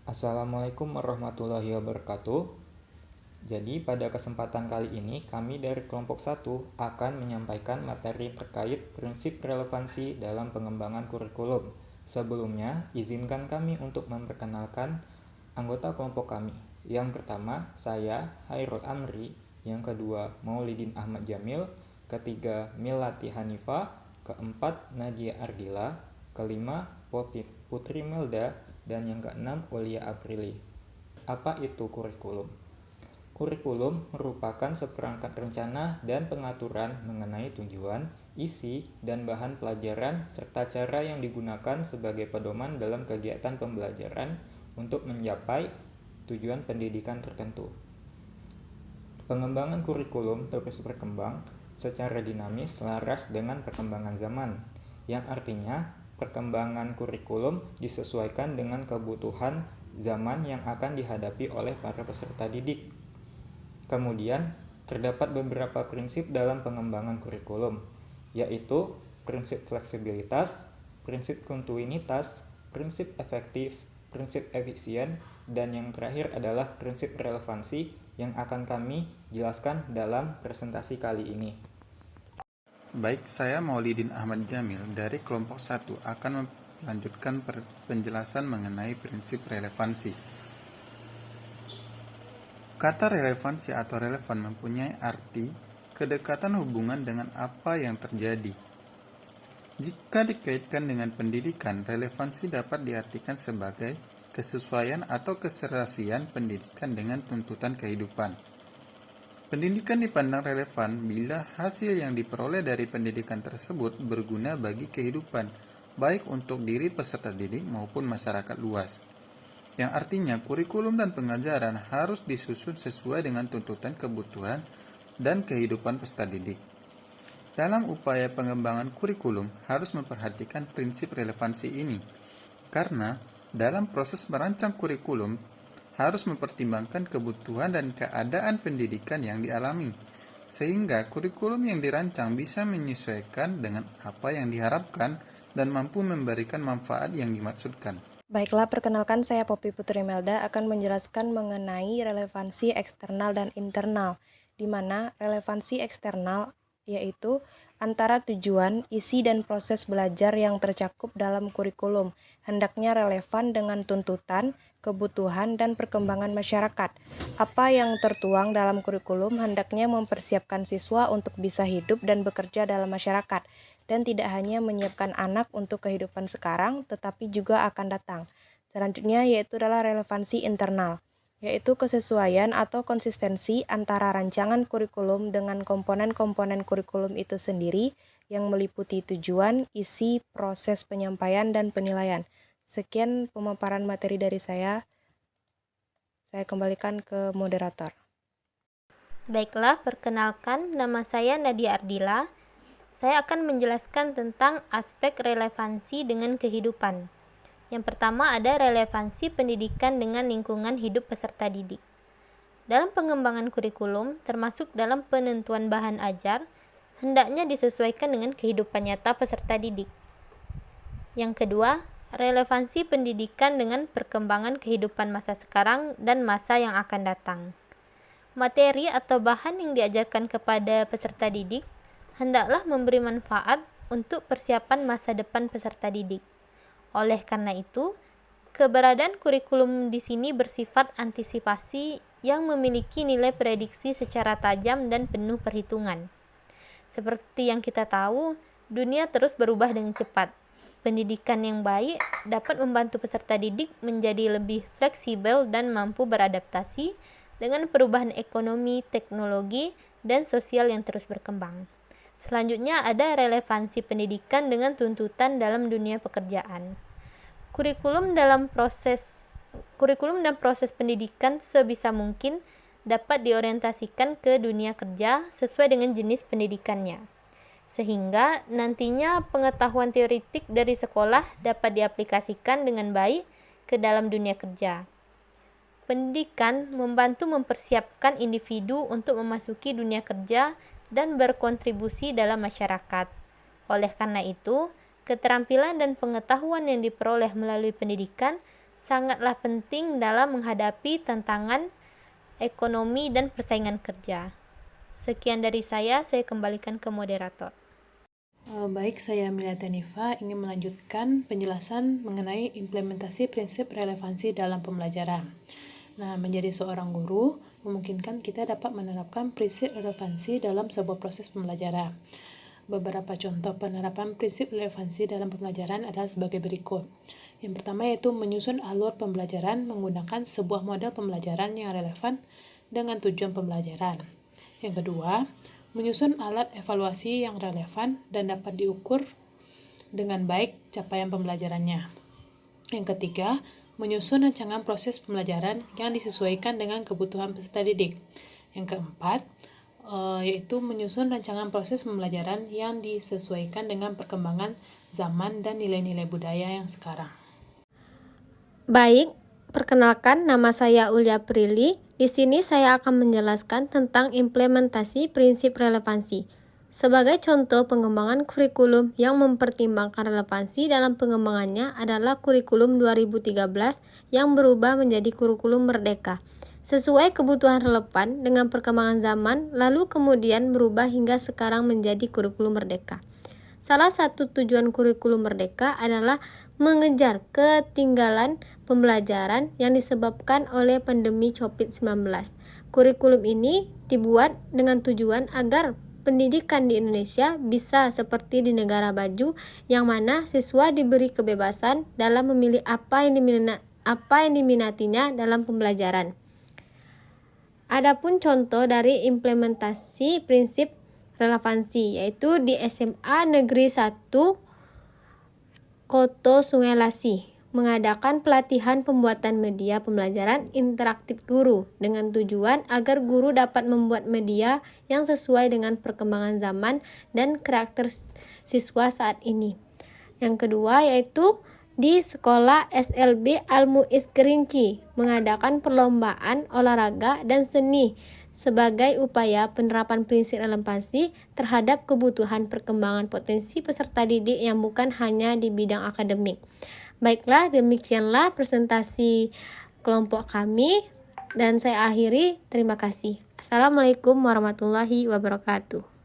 Assalamualaikum warahmatullahi wabarakatuh. Jadi pada kesempatan kali ini kami dari kelompok 1 akan menyampaikan materi terkait prinsip relevansi dalam pengembangan kurikulum. Sebelumnya, izinkan kami untuk memperkenalkan anggota kelompok kami. Yang pertama, saya Hairul Amri, yang kedua Maulidin Ahmad Jamil, ketiga Milati Hanifa, keempat Nadia Ardila, kelima Putri Melda, dan yang keenam Ulia Aprili. Apa itu kurikulum? Kurikulum merupakan seperangkat rencana dan pengaturan mengenai tujuan, isi, dan bahan pelajaran serta cara yang digunakan sebagai pedoman dalam kegiatan pembelajaran untuk mencapai tujuan pendidikan tertentu. Pengembangan kurikulum terus berkembang secara dinamis selaras dengan perkembangan zaman, yang artinya perkembangan kurikulum disesuaikan dengan kebutuhan zaman yang akan dihadapi oleh para peserta didik. Kemudian, terdapat beberapa prinsip dalam pengembangan kurikulum, yaitu prinsip fleksibilitas, prinsip kontinuitas, prinsip efektif, prinsip efisien, dan yang terakhir adalah prinsip relevansi yang akan kami jelaskan dalam presentasi kali ini. Baik, saya Maulidin Ahmad Jamil dari kelompok 1 akan melanjutkan penjelasan mengenai prinsip relevansi. Kata relevansi atau relevan mempunyai arti kedekatan hubungan dengan apa yang terjadi. Jika dikaitkan dengan pendidikan, relevansi dapat diartikan sebagai kesesuaian atau keserasian pendidikan dengan tuntutan kehidupan. Pendidikan dipandang relevan bila hasil yang diperoleh dari pendidikan tersebut berguna bagi kehidupan, baik untuk diri peserta didik maupun masyarakat luas. Yang artinya kurikulum dan pengajaran harus disusun sesuai dengan tuntutan kebutuhan dan kehidupan peserta didik. Dalam upaya pengembangan kurikulum harus memperhatikan prinsip relevansi ini, karena dalam proses merancang kurikulum harus mempertimbangkan kebutuhan dan keadaan pendidikan yang dialami, sehingga kurikulum yang dirancang bisa menyesuaikan dengan apa yang diharapkan dan mampu memberikan manfaat yang dimaksudkan. Baiklah, perkenalkan saya Poppy Putri Melda akan menjelaskan mengenai relevansi eksternal dan internal, di mana relevansi eksternal yaitu antara tujuan, isi, dan proses belajar yang tercakup dalam kurikulum, hendaknya relevan dengan tuntutan, kebutuhan, dan perkembangan masyarakat. Apa yang tertuang dalam kurikulum hendaknya mempersiapkan siswa untuk bisa hidup dan bekerja dalam masyarakat, dan tidak hanya menyiapkan anak untuk kehidupan sekarang, tetapi juga akan datang. Selanjutnya yaitu adalah relevansi internal, yaitu kesesuaian atau konsistensi antara rancangan kurikulum dengan komponen-komponen kurikulum itu sendiri yang meliputi tujuan, isi, proses penyampaian, dan penilaian. Sekian pemaparan materi dari saya. Saya kembalikan ke moderator. Baiklah, perkenalkan, nama saya Nadia Ardila. Saya akan menjelaskan tentang aspek relevansi dengan kehidupan. Yang pertama ada relevansi pendidikan dengan lingkungan hidup peserta didik. Dalam pengembangan kurikulum, termasuk dalam penentuan bahan ajar, hendaknya disesuaikan dengan kehidupan nyata peserta didik. Yang kedua, relevansi pendidikan dengan perkembangan kehidupan masa sekarang dan masa yang akan datang. Materi atau bahan yang diajarkan kepada peserta didik hendaklah memberi manfaat untuk persiapan masa depan peserta didik. Oleh karena itu, keberadaan kurikulum di sini bersifat antisipasi yang memiliki nilai prediksi secara tajam dan penuh perhitungan. Seperti yang kita tahu, dunia terus berubah dengan cepat. Pendidikan yang baik dapat membantu peserta didik menjadi lebih fleksibel dan mampu beradaptasi dengan perubahan ekonomi, teknologi, dan sosial yang terus berkembang. Selanjutnya ada relevansi pendidikan dengan tuntutan dalam dunia pekerjaan. Kurikulum dan proses pendidikan sebisa mungkin dapat diorientasikan ke dunia kerja sesuai dengan jenis pendidikannya, sehingga nantinya pengetahuan teoretik dari sekolah dapat diaplikasikan dengan baik ke dalam dunia kerja. Pendidikan membantu mempersiapkan individu untuk memasuki dunia kerja dan berkontribusi dalam masyarakat. Oleh karena itu, keterampilan dan pengetahuan yang diperoleh melalui pendidikan sangatlah penting dalam menghadapi tantangan ekonomi dan persaingan kerja. Sekian dari saya kembalikan ke moderator. Baik, saya Amelia Tanifa ingin melanjutkan penjelasan mengenai implementasi prinsip relevansi dalam pembelajaran. Nah, menjadi seorang guru memungkinkan kita dapat menerapkan prinsip relevansi dalam sebuah proses pembelajaran. Beberapa contoh penerapan prinsip relevansi dalam pembelajaran adalah sebagai berikut. Yang pertama yaitu menyusun alur pembelajaran menggunakan sebuah model pembelajaran yang relevan dengan tujuan pembelajaran. Yang kedua, menyusun alat evaluasi yang relevan dan dapat diukur dengan baik capaian pembelajarannya. Yang ketiga, menyusun rancangan proses pembelajaran yang disesuaikan dengan kebutuhan peserta didik. Yang keempat, yaitu menyusun rancangan proses pembelajaran yang disesuaikan dengan perkembangan zaman dan nilai-nilai budaya yang sekarang. Baik, perkenalkan nama saya Ulia Prilly. Di sini saya akan menjelaskan tentang implementasi prinsip relevansi. Sebagai contoh pengembangan kurikulum yang mempertimbangkan relevansi dalam pengembangannya adalah kurikulum 2013 yang berubah menjadi kurikulum merdeka. Sesuai kebutuhan relevan dengan perkembangan zaman, lalu kemudian berubah hingga sekarang menjadi kurikulum merdeka. Salah satu tujuan kurikulum merdeka adalah mengejar ketinggalan pembelajaran yang disebabkan oleh pandemi COVID-19. Kurikulum ini dibuat dengan tujuan agar pendidikan di Indonesia bisa seperti di negara maju, yang mana siswa diberi kebebasan dalam memilih apa yang diminatinya dalam pembelajaran. Adapun contoh dari implementasi prinsip relevansi yaitu di SMA Negeri 1 Koto Sungai Lasi mengadakan pelatihan pembuatan media pembelajaran interaktif guru dengan tujuan agar guru dapat membuat media yang sesuai dengan perkembangan zaman dan karakter siswa saat ini. Yang kedua yaitu di Sekolah SLB Al-Muiz Kerinci mengadakan perlombaan olahraga dan seni sebagai upaya penerapan prinsip relevansi terhadap kebutuhan perkembangan potensi peserta didik yang bukan hanya di bidang akademik. Baiklah, demikianlah presentasi kelompok kami dan saya akhiri. Terima kasih. Assalamualaikum warahmatullahi wabarakatuh.